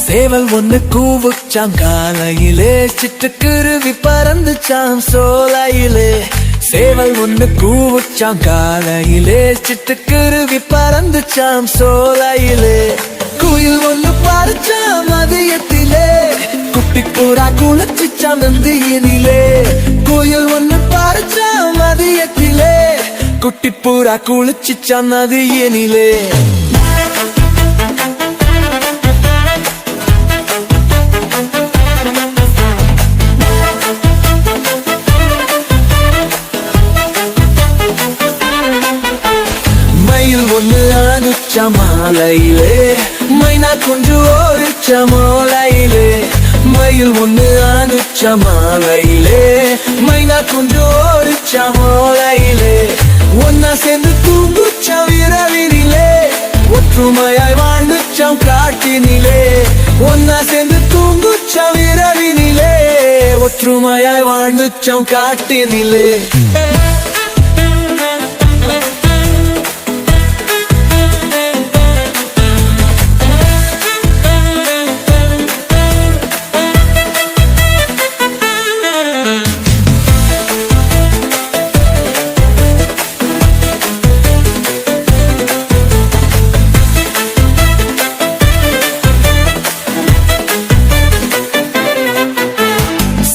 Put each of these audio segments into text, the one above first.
சேவல் ஒண்ணு கூவுச்சாம் காலையிலே, சிட்டுக்குருவி பறந்துச்சாம் சோலையிலே. சேவல் ஒண்ணு கூவுச்சாம் காலையிலே, சிட்டுக்குருவி பறந்துச்சாம் சோலையிலே. குயில் ஒண்ணு பறிச்சாம் மதியத்திலே, குட்டி புறா குளிச்சுச்சாம் நந்தியினிலே. குயில் ஒண்ணு பறிச்சாம் மதியத்திலே, குட்டி புறா குளிச்சுச்சாம் நதியினிலே. மயில் ஒண்ணு ஆடுச்ச மாலையிலே, மைனா குஞ்சு ஓடிச்ச மாலையிலே. மயில் ஒண்ணு ஆடுச்ச மாலையிலே, மைனா குஞ்சு ஓடிச்ச மாலையிலே. ஒன்னா சேர்ந்து தூங்குச்சம் இரவினிலே, ஒற்றுமையாய் வாழ்ந்துச்சம் காட்டினிலே. ஒன்னா சேர்ந்து தூங்குச்சம் இரவினிலே, ஒற்றுமையாய் வாழ்ந்துச்சம் காட்டினிலே.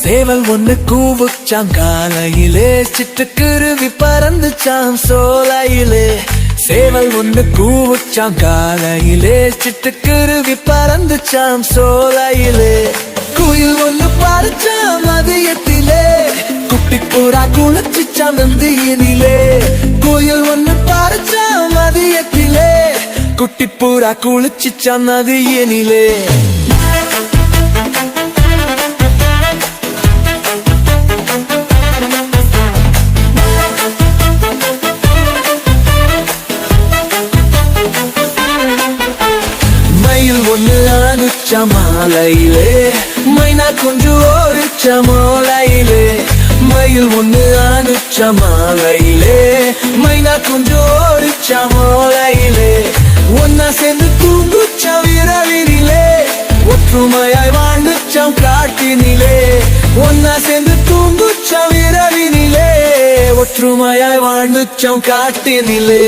சேவல் ஒண்ணு கூவுச்சாம் காலையிலே, சிட்டுக்குருவி பறந்துச்சாம் சோலையிலே. சேவல் ஒண்ணு கூவுச்சாம் காலையிலே, சிட்டுக்குருவி பறந்துச்சாம் சோலையிலே. குயில் ஒண்ணு பறிச்சாம் மதியத்திலே, குட்டி புறா குளிச்சுச்சாம் நந்தியினிலே. குயில் ஒண்ணு பறிச்சாம் மதியத்திலே, குட்டி புறா குளிச்சுச்சாம் நதியினிலே. மயில் ஒண்ணு ஆடுச்ச மாலையிலே, மைனா குஞ்சு ஓடிச்ச மாலையிலே. மயில் ஒண்ணு ஆடுச்ச மாலையிலே, மைனா குஞ்சு ஓடிச்ச மாலையிலே. ஒன்னா சேர்ந்து தூங்குச்சம் இரவினிலே, ஒற்றுமையாய் வாழ்ந்துச்சம் காட்டினிலே. ஒன்னா சேர்ந்து தூங்குச்சம் இரவினிலே, ஒற்றுமையாய் வாழ்ந்துச்சம் காட்டினிலே.